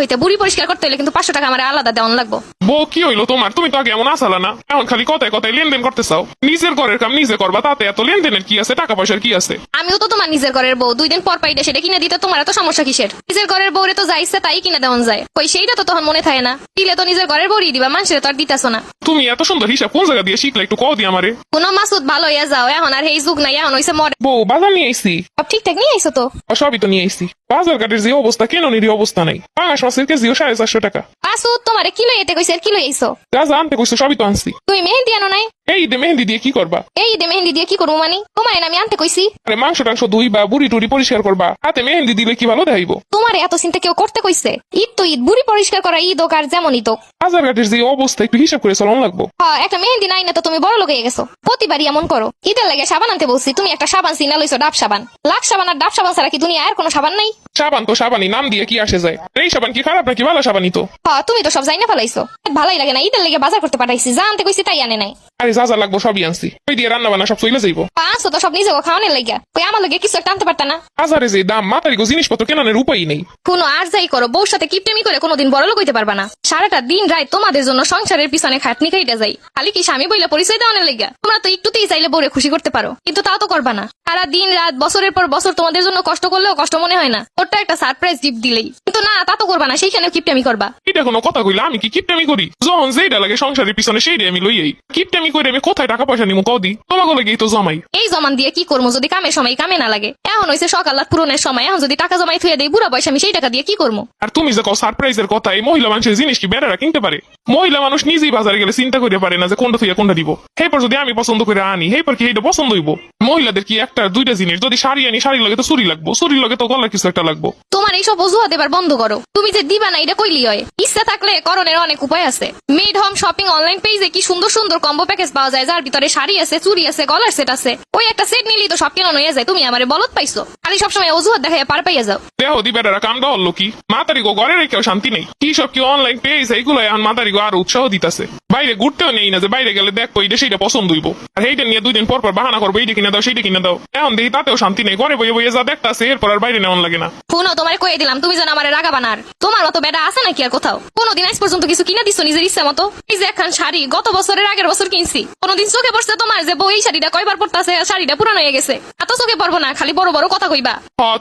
হইতে বুড়ি পরিষ্কার করতে হলে কিন্তু 500 টাকা আমার আলাদা দেওয়ান লাগবো। বউ কি হইলো তোমার? তুমি তো আগে এমন আসালা না, এখন খালি কথায় কথায় লেনদেন করতে চাও। নিজের ঘরের কাম নিজে করবা, তাতে এত লেনদেনের কি আছে? টাকা পয়সার কি আছে? আমিও তো তোমার নিজের ঘরের বউ, 2 দিন পর পাইডে সেটা কিনে দিতে তোমার এত সমস্যা কিসের? নিজের ঘরের বউরে তো যাইছে তাই কিনে দেওয়ান যায়, কই সেইটা তো তখন মনে থাকে না। দিলে তো নিজের ঘরের বউরই দিবা, মানুষের তো আর দিতেছো না। তুমি এত সুন্দর হিসাব কোন জায়গা দিয়ে শিখলে একটু কও দি আমারে। কোনো মাসুদ ভালো হইয়া যাও, এখন আর এই যুগ নাই, এখন হইছে মডেল। বউ বাজার নিয়ে আইসি। সব ঠিকঠাক নিয়ে আইসো তো? সবই তো নিয়ে আইসি। বাজার ঘাটের যে অবস্থা, কেন নিরি অবস্থা নাই। পাঙাশ মাছের কেজিও 450 টাকা। মাসুদ তোমারে কিলো এতে কইছে, আর কিলো আইসো? যা যা আনতে কইছো সবই তো আনছি। তুমি মেহেন্দি আনো নাই? এই ঈদে মেহেন্দি দিয়ে কি করবা? এই ঈদে মেহেন্দি দিয়ে কি করবো মানে? তোমার আমি আনতে কইছি? আরে মাংস টাংস ধুইবা, বুড়ি টুড়ি পরিষ্কার করবা, হাতে মেহেন্দি দিলে কি ভালো দেখাইবো? তোমার এত চিন্তা কেউ করতে কইছে? ঈদ তো ঈদ, বুড়ি পরিষ্কার করা ঈদ হোক আর যেমনই তো। বাজার ঘাটের যে অবস্থা, একটু হিসাব করে চলন লাগবো। হ্যাঁ, একটা মেহেন্দি নাই না তো তুমি বড় লোক হয়ে গেছো। প্রতিবারই এমন করো। ঈদের লাগে সাবান আনতে বলছি, তুমি একটা সাবান সিনা লইছো, ডাব সাবান। লাখ সাবান আর ডাব সাবান ছাড়া কি দুনিয়া আর কোনো সাবান নাই? সাবান তো সাবানই, নাম দিয়ে কি আসে যায়? এই সাবান কি খারাপ নাকি ভালো সাবানই তো? হ্যাঁ, তুমি তো সব জাইনা ফেলাইছো। ভালোই লাগে না, ঈদের লেগে বাজার করতে পাঠাইছি, যা আনতে কইছি তাই আনে নাই। আরে যা যা লাগবো সবই আনছি, ওই দিয়ে রান্না বান্না সব চলে যাইবো। পাঁচশো তো সব নিজে খাওয়ানোর লাগিয়া, কই আমার লগে কিছু একটা আনতে পারতা না? বাজারে যে দাম, মাতারিগো জিনিসপত্র কেনার উপায়ই নেই। কোনো আর যাই করো, বউর সাথে কিপটেমি করে কোনোদিন বড় লোক হইতে পারবা না। সারাটা দিন রাত তোমাদের জন্য সংসারের পিছনে খাটনি খাইটা যাই, খালি কি স্বামী বইলা পরিচয় দেওয়ানোর লাগিয়া? তোমরা তো একটুতেই চাইলে বউরে খুশি করতে পারো, কিন্তু তাও তো করবা না। সারা দিন রাত বছরের পর বছর তোমাদের জন্য কষ্ট করলেও কষ্ট মনে হয় না, ওটা একটা সারপ্রাইজ গিফট দিলেই। কিন্তু না, তা তো করবা না, সেইখানে কিপটেমি করবা। এটা কোনো কথা কইলা? আমি কি কিপটামি করি? যখন যেটা লাগে সংসারের পিছনে সেইটাই আমি লইয়াই। কিপটামি করে আমি কোথায় টাকা পয়সা নিমু কদি? তোমাকে লাগেই তো জমাই। এই জমান দিয়ে কি করবো যদি কামের সময় কামে না লাগে? এখন হইছে সকাল রাত পূরণের সময়, এখন যদি টাকা জমাই থুয়ে দেই বুড়া বয়সে, আমি সেই টাকা দিয়ে কি করবো? আর তুমি যে কও সারপ্রাইজের কথা, এই মহিলা মানুষের জিনিস কি বেড়ারা কিনতে পারে? মহিলা মানুষ নিজেই বাজারে গেলে চিন্তা করে পারে না যে কোনটা থুইয়া কোনটা দিব। হেপর যদি আমি পছন্দ করে আনি, হেপর কি এটা পছন্দ হইব? মহিলাদের কি একটা দুইটা জিনিস, যদি শাড়ি আনি শাড়ির লগে তো চুরি লাগবো, চুরির লগে তো গলার কিছু একটা লাগবো। তোমার এইসব অজুহাত এবার বন্ধ করো। তুমি যে দিবা না এটা কইলি হয়? ইচ্ছা থাকলে করণের অনেক উপায় আছে। মেড হোম শপিং অনলাইন পেজে কি সুন্দর সুন্দর কম্বো প্যাকেজ পাওয়া যায়, যার ভিতরে শাড়ি আছে, চুরি আছে, গলার সেট আছে। ওই একটা সেট নিলি তো সব কেন হয়ে যায়। তুমি আমারে বলত পাইছো, খালি সবসময় অজুহাত দেখাইয়া পার পাইয়া যাও। দেহ দি বেড়ারা কামটা হলো কি? মাতারিগো ঘরে রেখেও শান্তি নেই। কি সব কি অনলাইন পেজ, এইগুলো এখন মাতারিগো আরো উৎসাহ দিতেছে। বাইরে ঘুরতেও নেই না যে বাইরে গেলে দেখবো এটা সেইটা পছন্দ হইব, আর এইটা নিয়ে 2 দিন পর পর বাহানা করবো, এইটা কিনে দাও সেইটা কিনে দাও। এখন দেখি তাতেও শান্তি নেই, ঘরে বইয়ে বইয়ে যা দেখতাছে এরপর আর বাইরে নেওয়ান লাগে না। শুনো, তোমারে কয়ে দিলাম, তুমি যেন আমারে রাগা বানার। তোমার মতো বেটা আছে নাকি আর কোথাও? কোনোদিন আজ পর্যন্ত কিছু কিনে দিছো নিজের ইচ্ছা মতো? এই যে একখান শাড়ি গত বছরের আগের বছর কিনছি, কোনোদিন চোখে পড়ছে তোমার যে বউ এই শাড়িটা কয়বার পড়তাছে, শাড়িটা পুরানো হয়ে গেছে? এত চোখে পড়বো না, খালি বড় বড় কথা কইবা।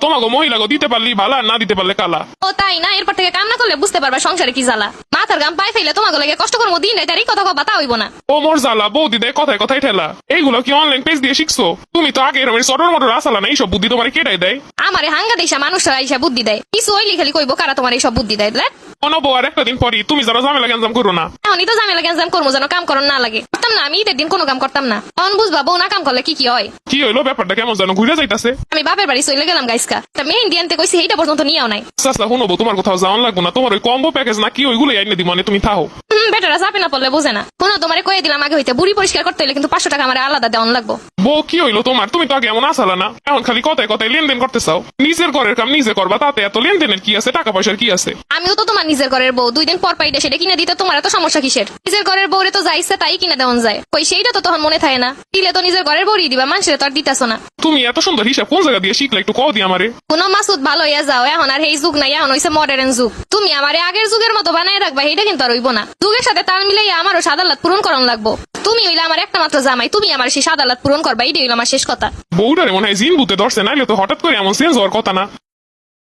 তোমাকে মহিলাগো দিতে পারলি ভালো, আর না দিতে পারলে কালা। ও তাই না? এরপর থেকে কাম না করলে বুঝতে পারবা সংসারে কি জ্বালা। মাথার গাম পায়ে ফেলে তোমাকে লাগে কষ্ট করবো দিন রাত, আর এই কথা কবা তা হইব না। ও মোর জ্বালা, বৌদি দেয় কথায় কথায় ঠেলা। এইগুলো কি অনলাইন পেজ দিয়ে শিখছো? তুমি তো আগে এরকম চটর মটর আসালা না, এইসব বুদ্ধি তোমার কেটাই দেয়? আমারে হাঙ্গা দেশা মানুষরা এইসব বুদ্ধি দেয়, কিছু হইলি খালি কইবো কারা তোমার এইসব বুদ্ধি দেয়। অনবো আর একটা দিন পরই তুমি যারা ঝামেলা গ্যাঞ্জাম করো না। এখনই তো ঝামেলা গ্যাঞ্জাম করবো যেন কাম করন না লাগে। করতাম না আমি ঈদের দিন কোনো কাম করতাম না, তখন বুঝবা বউ না কাম করলে কি কি হয়। কি হইলো ব্যাপারটা? কেমন যেন ঘুরে যাইতাছে। আমি বাপের বাড়ি চলে গেলাম গাইসকা, তা মেহেন্দি আনতে কইছি, এইটা পর্যন্ত নিয়েও নাই। চাচা শুনবো, তোমার কোথাও যাওয়ান লাগবো না, তোমার ওই কম্বো প্যাকেজ না কি ওইগুলো আইনে দিব, মানে তুমি থাও। বেটারা চাপে না পড়লে বোঝে না। কোনো তোমারে কয়ে দিলাম আগে হইতে, বুড়ি পরিষ্কার করতে হলে কিন্তু 500 টাকা আমার আলাদা দেওয়ান লাগবো। বউ কি হইলো তোমার? তুমি তো আগে এমন আসালা না, এখন খালি কথায় কথায় লেনদেন করতে চাও। নিজের ঘরের কাম নিজে করবা, তাতে এত লেনদেনের কি আছে? টাকা পয়সার কি আছে? আমিও তো তোমার নিজের ঘরের বউ, 2 দিন পর পাইডে সেটা কিনে দিতে তোমার এত সমস্যা কিসের? নিজের ঘরের বউরে তো যাইছে তাই কিনে দেওয়ান যায়, কই সেইটা তো তখন মনে থাকে না। দিলে তো নিজের ঘরের বউরই দিবা, মানুষের তো আর দিতেছো না। তুমি এত সুন্দর হিসাব কোন জায়গা দিয়ে শিখলে একটু কও দি আমারে। কোনো মাসুদ ভালো হইয়া যাও, এখন আর এই যুগ নাই, এখন হইছে মডার্ন যুগ। তুমি আমারে আগের যুগের মতো বানায় রাখবা, এইটা কিন্তু আর হইব না। যুগের সাথে তাল মিলাইয়া আমারও সাদালাত পূরণ করন লাগবো। তুমি হইলে আমার একটা মাত্র জামাই, তুমি আমার সেই সাদালাত পূরণ করবা, এইটাই হইলো আমার শেষ কথা। বউটারে মনে হয় জিন ভূতে ধরছে, নাইলে তো হঠাৎ করে এমন চেঞ্জ হওয়ার কথা না।